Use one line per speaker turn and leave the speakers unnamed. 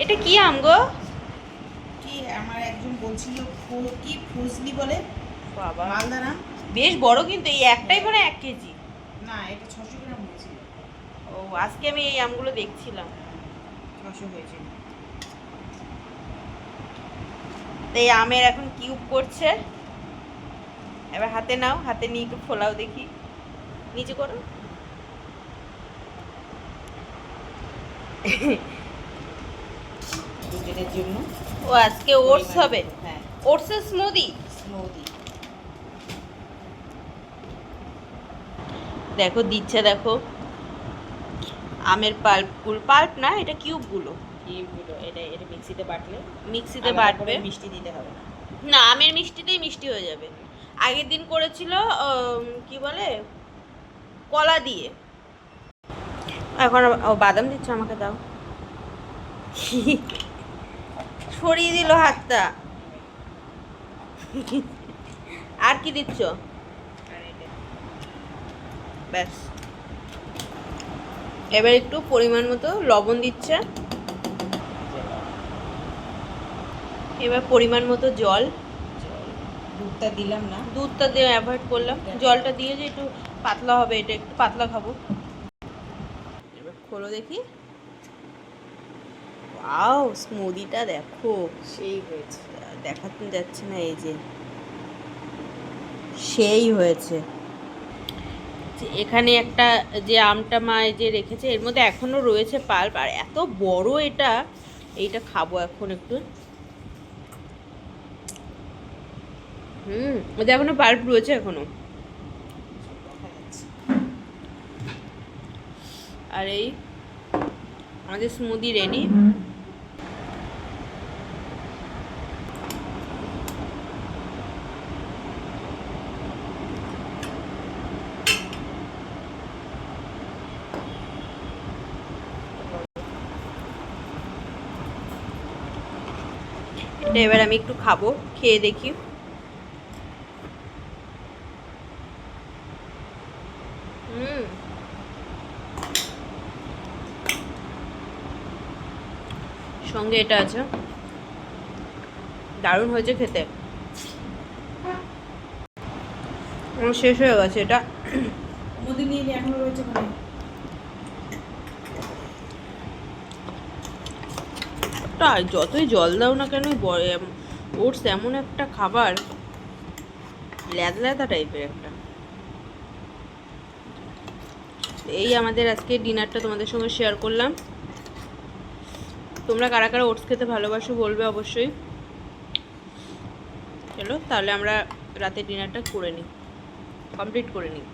এটা কি আম গো?
কি আমার একজন বলছিল কি ফজলি বলে,
বাবা
মালদা না?
বেশ বড়, কিন্তু এই একটাই মনে 1 কেজি।
না, এটা 600 গ্রাম হয়েছিল।
ও, আজকে আমি এই আমগুলো দেখছিলাম।
600 হয়েছিল।
তো এই আমের এখন কিউব করছে। এবার হাতে নাও, হাতে নিয়ে একটু ফোলাও দেখি, নিচে করো।
দুজনের জন্য।
ও আজকে ওটস হবে।
হ্যাঁ,
ওটসের স্মুদি।
স্মুদি।
দেখো দিচ্ছে, দেখো আমের পাল্পগুলো, পাল্প না এটা কিউবগুলো।
এইগুলো এটা মিক্সিতে বাটলে
মিক্সিতে
আলাদা করে
বাটবে।
মিষ্টি দিতে হবে না।
না, আমের মিষ্টিতেই মিষ্টি হয়ে যাবে। আগের দিন করেছিল কি বলে, কলা দিয়ে। এখন ও বাদাম দিচ্ছে, আমাকে দাও। সরিয়ে দিল হাতটা। আর কি দিচ্ছ?
আর এটা
ব্যাস। এবার একটু পরিমাণ মতো লবণ দিচ্ছে। এবার পরিমাণ মতো জল।
দুধটা দিলাম না।
দুধটা দিয়ে অ্যাভয়েড করলাম, জলটা দিয়ে যে একটু পাতলা হবে, এটা একটু পাতলা খাবো। এবার খোলো দেখি। ওয়াও, স্মুদিটা দেখো,
সেই হয়েছে।
দেখাতে যাচ্ছে না, এই যে সেই হয়েছে। এখানে একটা যে আমটা মা এই যে রেখেছে, এর মধ্যে এখনো রয়েছে পাল্প, আর এত বড় এটা। এইটা খাবো এখন একটু। ওদের এখনো পাল্প রয়েছে এখনো।
দেখা যাচ্ছে।
আর এই আমাদের স্মুদি রেডি। এটা এবার আমি একটু খাবো, খেয়ে দেখি। সঙ্গে এটা আছে, দারুণ হয়েছে খেতে। আমার শেষ হয়ে গেছে এটা।
মুদি নিয়ে এখনো রয়েছে মানে।
যতই জল দাও না কেন, ওটস এমন একটা খাবার, ল্যাদা ল্যাদা টাইপের একটা। এই আমাদের আজকে ডিনারটা তোমাদের সঙ্গে শেয়ার করলাম। তোমরা কারা কারা ওটস খেতে ভালোবাসো বলবে অবশ্যই। চলো তাহলে আমরা রাতের ডিনারটা করে নিই, কমপ্লিট করে নিই।